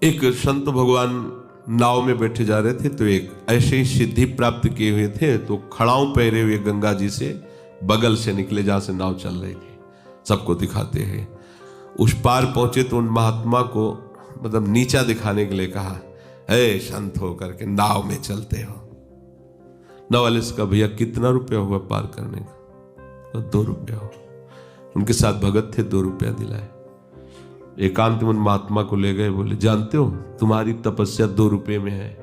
एक संत भगवान नाव में बैठे जा रहे थे, तो एक ऐसे ही सिद्धि प्राप्त किए हुए थे, तो खड़ाऊं पहरे हुए गंगा जी से बगल से निकले जहां से नाव चल रही थी, सबको दिखाते हैं। उस पार पहुंचे तो उन महात्मा को मतलब नीचा दिखाने के लिए कहा, ए संत हो करके नाव में चलते हो। नाव वाले से कहा, भैया कितना रुपया हुआ पार करने का? 2 रुपया हो। उनके साथ भगत थे, 2 रुपया दिलाए। एकांत में उन महात्मा को ले गए, बोले जानते हो तुम्हारी तपस्या 2 रुपये में है।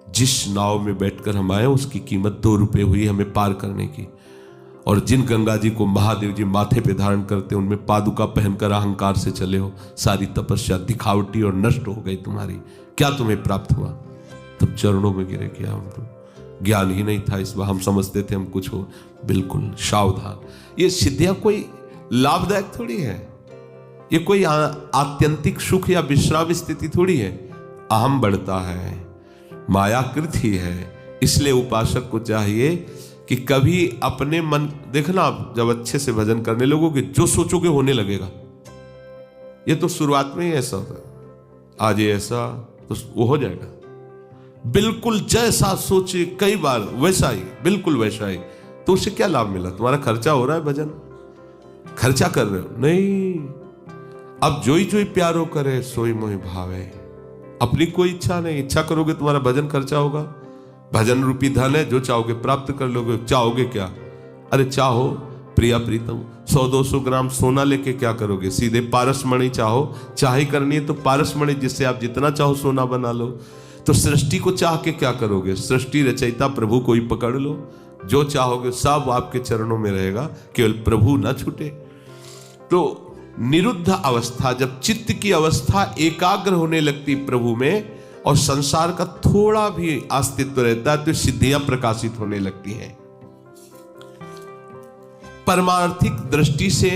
जिस नाव में बैठकर हम आए उसकी कीमत 2 रुपये हुई हमें पार करने की। और जिन गंगा जी को महादेव जी माथे पे धारण करते उनमें पादुका पहनकर अहंकार से चले हो, सारी तपस्या दिखावटी और नष्ट हो गई तुम्हारी, क्या तुम्हें प्राप्त हुआ? तब चरणों में गिरे, क्या हम तो ज्ञान ही नहीं था इस बार, हम समझते थे हम कुछ हो। बिल्कुल सावधान, ये सिद्धियां कोई लाभदायक थोड़ी है, ये कोई आत्यंतिक सुख या विश्राम स्थिति थोड़ी है। अहम बढ़ता है, मायाकृत ही है। इसलिए उपासक को चाहिए कि कभी अपने मन, देखना आप जब अच्छे से भजन करने लगोगे जो सोचोगे होने लगेगा। ये तो शुरुआत में ही ऐसा होता है, आज ये ऐसा तो वो हो जाएगा। बिल्कुल जैसा सोचे कई बार वैसा ही, बिल्कुल वैसा ही। तो उससे क्या लाभ मिला? तुम्हारा खर्चा हो रहा है, भजन खर्चा कर रहे हो नहीं। अब जोई जोई प्यारो करे सोई मोहि भावे, अपनी कोई इच्छा नहीं। इच्छा करोगे तुम्हारा भजन खर्चा होगा। भजन रूपी धन है, जो चाहोगे प्राप्त कर लोगे। चाहोगे क्या? अरे चाहो प्रिया प्रीतम 100-200 ग्राम सोना लेके क्या करोगे? सीधे पारसमणि चाहो, चाहे करनी है तो पारसमणि, जिससे आप जितना चाहो सोना बना लो। तो सृष्टि को चाह के क्या करोगे? सृष्टि रचयिता प्रभु को ही पकड़ लो, जो चाहोगे सब आपके चरणों में रहेगा, केवल प्रभु न छूटे। तो निरुद्ध अवस्था, जब चित्त की अवस्था एकाग्र होने लगती प्रभु में और संसार का थोड़ा भी अस्तित्व रहता है, तो सिद्धियां प्रकाशित होने लगती हैं। परमार्थिक दृष्टि से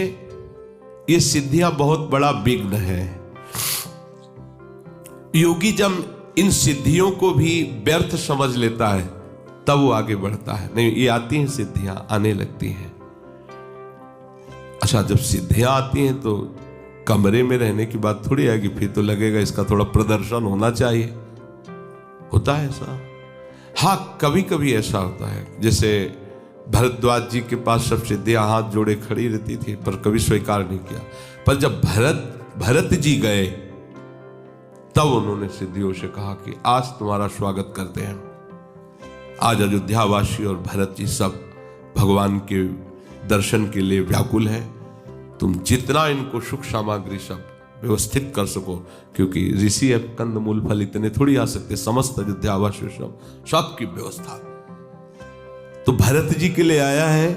ये सिद्धियां बहुत बड़ा विघ्न है। योगी जब इन सिद्धियों को भी व्यर्थ समझ लेता है तब वो आगे बढ़ता है। नहीं, ये आती हैं सिद्धियां, आने लगती हैं। अच्छा, जब सिद्धियां आती हैं तो कमरे में रहने की बात थोड़ी आएगी, फिर तो लगेगा इसका थोड़ा प्रदर्शन होना चाहिए। होता है ऐसा? हाँ, कभी कभी ऐसा होता है। जैसे भरद्वाज जी के पास सब सिद्धियां हाथ जोड़े खड़ी रहती थी, पर कभी स्वीकार नहीं किया। पर जब भरत जी गए तब उन्होंने सिद्धियों से कहा कि आज तुम्हारा स्वागत करते हैं। आज अयोध्यावासी और भरत जी सब भगवान के दर्शन के लिए व्याकुल है। तुम जितना इनको सुख सामग्री सब व्यवस्थित कर सको, क्योंकि ऋषि कंद मूल फल इतने थोड़ी आ सकते, समस्त अयोध्यावासी सबकी व्यवस्था। तो भरत जी के लिए आया है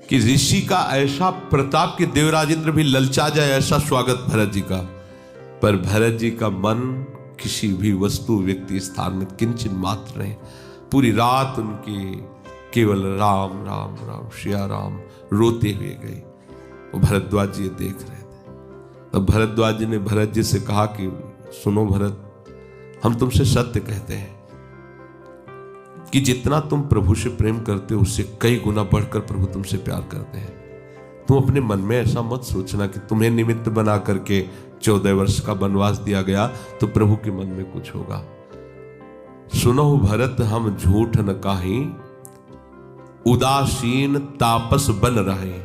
कि ऋषि का ऐसा प्रताप कि देवराजेंद्र भी ललचा जाए, ऐसा स्वागत भरत जी का। पर भरत जी का मन किसी भी वस्तु व्यक्ति स्थान में किंचन मात्र नहीं। पूरी रात उनकी केवल राम राम राम श्या राम रोते हुए गई। वो भरद्वाज जी देख रहे थे। तब भरद्वाज जी ने भरत जी से कहा कि सुनो भरत, हम तुमसे सत्य कहते हैं कि जितना तुम प्रभु से प्रेम करते हो उससे कई गुना बढ़कर प्रभु तुमसे प्यार करते हैं। तुम अपने मन में ऐसा मत सोचना कि तुम्हें निमित्त बना करके 14 वर्ष का वनवास दिया गया तो प्रभु के मन में कुछ होगा। सुनो भरत, हम झूठ न काहीं, उदासीन तापस बन रहे।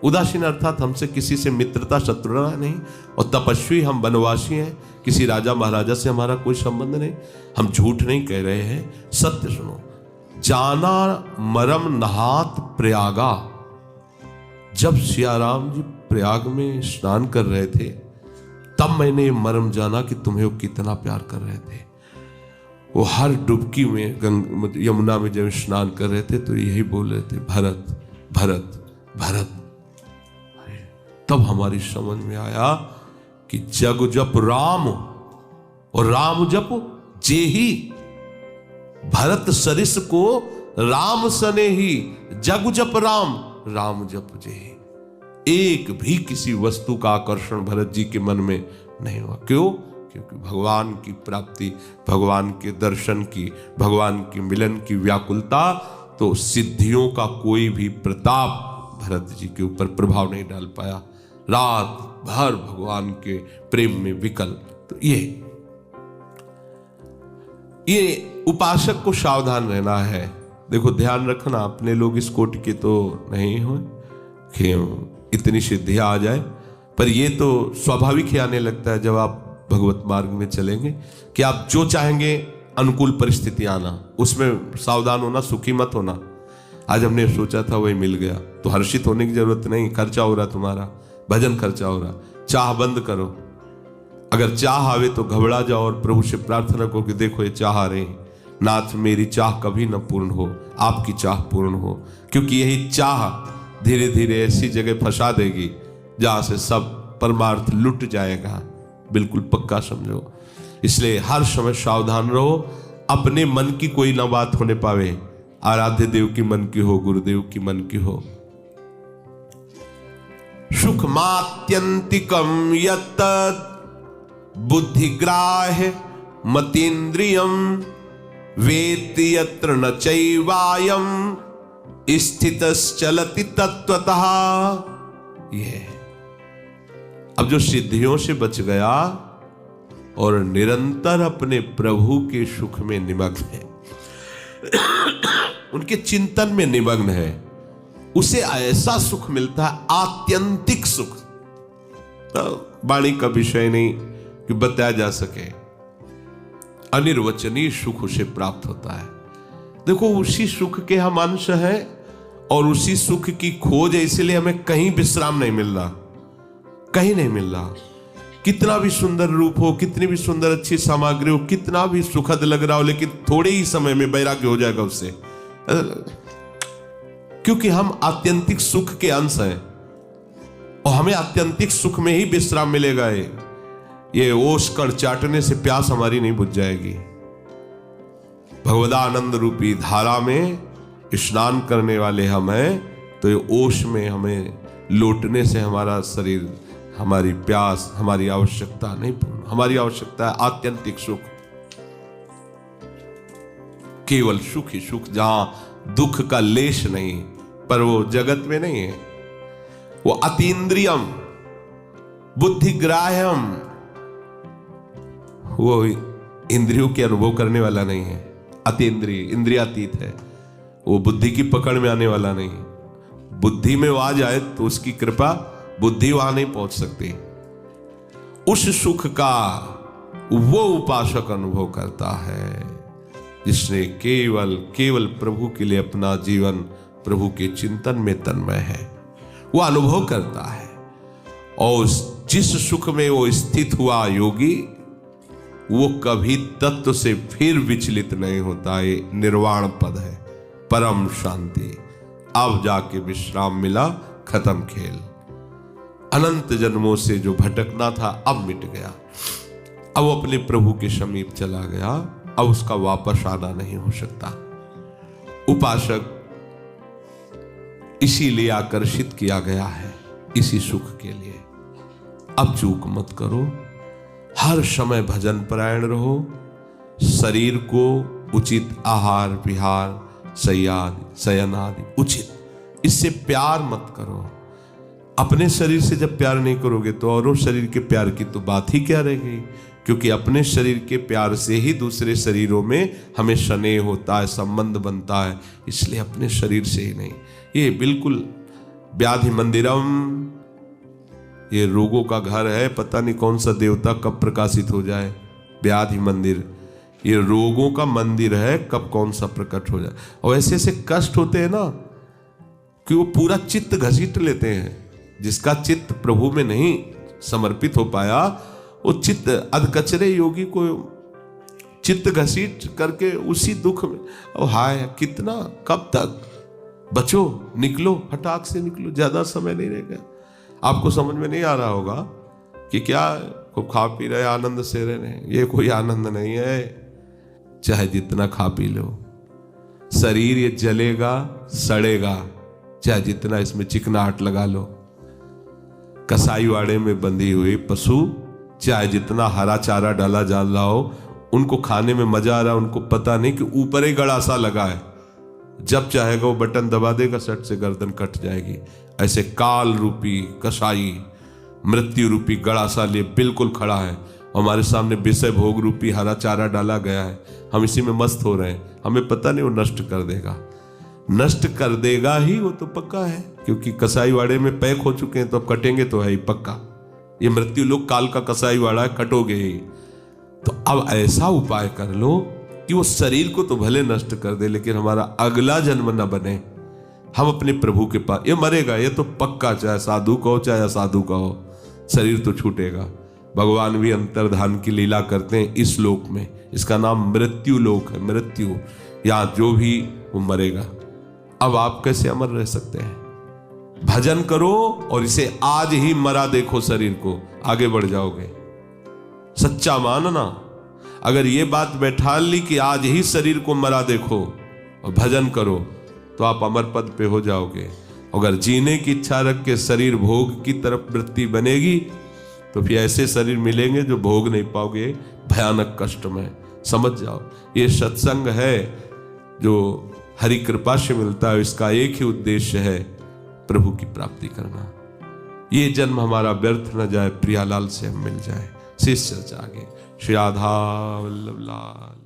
उदासीन अर्थात हमसे किसी से मित्रता शत्रुता नहीं, और तपस्वी हम वनवासी हैं, किसी राजा महाराजा से हमारा कोई संबंध नहीं। हम झूठ नहीं कह रहे हैं, सत्य सुनो। जाना मरम नहात प्रयागा, जब सियाराम जी प्रयाग में स्नान कर रहे थे तब मैंने ये मरम जाना कि तुम्हें वो कितना प्यार कर रहे थे। वो हर डुबकी में यमुना में जब स्नान कर रहे थे तो यही बोल रहे थे, भरत भरत भरत। तब हमारी समझ में आया कि जग जप राम और राम जप जेही, भरत सरिस को राम सने ही, जग जप राम राम जप जेही। एक भी किसी वस्तु का आकर्षण भरत जी के मन में नहीं हुआ। क्यों? क्योंकि भगवान की प्राप्ति, भगवान के दर्शन की, भगवान के मिलन की व्याकुलता, तो सिद्धियों का कोई भी प्रताप भरत जी के ऊपर प्रभाव नहीं डाल पाया। रात भर भगवान के प्रेम में विकल तो ये उपासक को सावधान रहना है। देखो ध्यान रखना, अपने लोग इस कोटि के तो नहीं हो कि इतनी सिद्धियां आ जाए, पर ये तो स्वाभाविक ही आने लगता है जब आप भगवत मार्ग में चलेंगे कि आप जो चाहेंगे अनुकूल परिस्थिति आना, उसमें सावधान होना, सुखी मत होना। आज हमने सोचा था वही मिल गया, तो हर्षित होने की जरूरत नहीं। खर्चा हो रहा तुम्हारा, भजन खर्चा हो रहा, चाह बंद करो। अगर चाह आवे तो घबरा जाओ और प्रभु से प्रार्थना करो कि देखो ये चाह आ रही, नाथ मेरी चाह कभी न पूर्ण हो, आपकी चाह पूर्ण हो। क्योंकि यही चाह धीरे धीरे ऐसी जगह फंसा देगी जहां से सब परमार्थ लुट जाएगा, बिल्कुल पक्का समझो। इसलिए हर समय सावधान रहो, अपने मन की कोई ना बात होने पावे, आराध्य देव की मन की हो, गुरुदेव की मन की हो। सुखमात्यंतिकम यत् बुद्धिग्राह्य मतीन्द्रियम वेत्ति यत्र न चैवायम स्थितश्चलति तत्वतः। ये अब जो सिद्धियों से बच गया और निरंतर अपने प्रभु के सुख में निमग्न है, उनके चिंतन में निमग्न है, उसे ऐसा सुख मिलता है, आत्यंतिक सुख। तो वाणी का विषय नहीं कि बताया जा सके, अनिर्वचनीय सुख उसे प्राप्त होता है। देखो उसी सुख के हम अंश हैं और उसी सुख की खोज है, इसलिए हमें कहीं विश्राम नहीं मिल रहा, कहीं नहीं मिल रहा। कितना भी सुंदर रूप हो, कितनी भी सुंदर अच्छी सामग्री हो, कितना भी सुखद लग रहा हो, लेकिन थोड़े ही समय में वैराग्य हो जाएगा उससे, क्योंकि हम आत्यंतिक सुख के अंश हैं और हमें आत्यंतिक सुख में ही विश्राम मिलेगा। ये ओस कण चाटने से प्यास हमारी नहीं बुझ जाएगी। भगवदानंद रूपी धारा में स्नान करने वाले हम हैं, तो ये ओस में हमें लौटने से हमारा शरीर, हमारी प्यास, हमारी आवश्यकता नहीं पूर्ण। हमारी आवश्यकता है आत्यंतिक सुख, केवल सुख ही सुख, जहां दुख का लेश नहीं। पर वो जगत में नहीं है, वो अतीन्द्रियम बुद्धिग्राह्यम, वो इंद्रियों के अनुभव करने वाला नहीं है। अतीन्द्रिय, इंद्रियातीत है, वो बुद्धि की पकड़ में आने वाला नहीं। बुद्धि में वो आ जाए तो उसकी कृपा, बुद्धि वहां नहीं पहुंच सकती। उस सुख का वो उपासक अनुभव करता है जिसने केवल प्रभु के लिए अपना जीवन प्रभु के चिंतन में तन्मय है, वो अनुभव करता है। और जिस सुख में वो स्थित हुआ योगी, वो कभी तत्व से फिर विचलित नहीं होता। ये निर्वाण पद है, परम शांति। अब जाके विश्राम मिला, खत्म खेल। अनंत जन्मों से जो भटकना था अब मिट गया, अब वो अपने प्रभु के समीप चला गया, अब उसका वापस आना नहीं हो सकता। उपासक इसीलिए आकर्षित किया गया है, इसी सुख के लिए। अब चूक मत करो, हर समय भजन परायण रहो, शरीर को उचित आहार विहार, शयन आदि उचित, इससे प्यार मत करो। अपने शरीर से जब प्यार नहीं करोगे तो औरों शरीर के प्यार की तो बात ही क्या रह गई। क्योंकि अपने शरीर के प्यार से ही दूसरे शरीरों में हमें स्नेह होता है, संबंध बनता है। इसलिए अपने शरीर से ही नहीं। ये बिल्कुल व्याधि मंदिरम, ये रोगों का घर है, पता नहीं कौन सा देवता कब प्रकाशित हो जाए। व्याधि मंदिर, ये रोगों का मंदिर है, कब कौन सा प्रकट हो जाए। और ऐसे ऐसे कष्ट होते हैं ना कि वो पूरा चित्त घसीट लेते हैं। जिसका चित्त प्रभु में नहीं समर्पित हो पाया, वो चित्त अधकचरे योगी को चित्त घसीट करके उसी दुख में, और हाय कितना, कब तक। बचो, निकलो, फटाक से निकलो, ज्यादा समय नहीं रहेगा। आपको समझ में नहीं आ रहा होगा कि क्या खूब खा पी रहे, आनंद से रह रहे। ये कोई आनंद नहीं है, चाहे जितना खा पी लो। शरीर ये जलेगा, सड़ेगा, चाहे जितना इसमें चिकनाहट लगा लो। कसाई वाड़े में बंधी हुई पशु, चाहे जितना हरा चारा डाला जा रहा हो, उनको खाने में मजा आ रहा है, उनको पता नहीं कि ऊपर ही गड़ासा लगा है। जब चाहेगा वो बटन दबा देगा, सट से गर्दन कट जाएगी। ऐसे काल रूपी कसाई मृत्यु रूपी गड़ासा लिए बिल्कुल खड़ा है, हमारे सामने विषय भोग रूपी हरा चारा डाला गया है, हम इसी में मस्त हो रहे हैं। हमें पता नहीं वो नष्ट कर देगा, नष्ट कर देगा ही, वो तो पक्का है, क्योंकि कसाईवाड़े में पैक हो चुके हैं, तो अब कटेंगे तो है ही पक्का। ये मृत्यु लोग काल का कसाईवाड़ा है, कटोगे ही। तो अब ऐसा उपाय कर लो कि वो शरीर को तो भले नष्ट कर दे, लेकिन हमारा अगला जन्म न बने, हम अपने प्रभु के पास। ये मरेगा, ये तो पक्का, चाहे साधु का हो चाहे असाधु का हो, शरीर तो छूटेगा। भगवान भी अंतर्धान की लीला करते हैं इस लोक में, इसका नाम मृत्यु लोक है। मृत्यु, यहाँ जो भी वो मरेगा। अब आप कैसे अमर रह सकते हैं? भजन करो और इसे आज ही मरा देखो, शरीर को, आगे बढ़ जाओगे। सच्चा मानना, अगर ये बात बैठा ली कि आज ही शरीर को मरा देखो और भजन करो, तो आप अमर पद पे हो जाओगे। अगर जीने की इच्छा रख के शरीर भोग की तरफ वृत्ति बनेगी, तो फिर ऐसे शरीर मिलेंगे जो भोग नहीं पाओगे, भयानक कष्ट में। समझ जाओ, ये सत्संग है जो हरि कृपा से मिलता है, इसका एक ही उद्देश्य है, प्रभु की प्राप्ति करना। ये जन्म हमारा व्यर्थ न जाए, प्रियालाल से हम मिल जाए। शेष चर्चा आगे। श्री राधा वल्लभ लाल।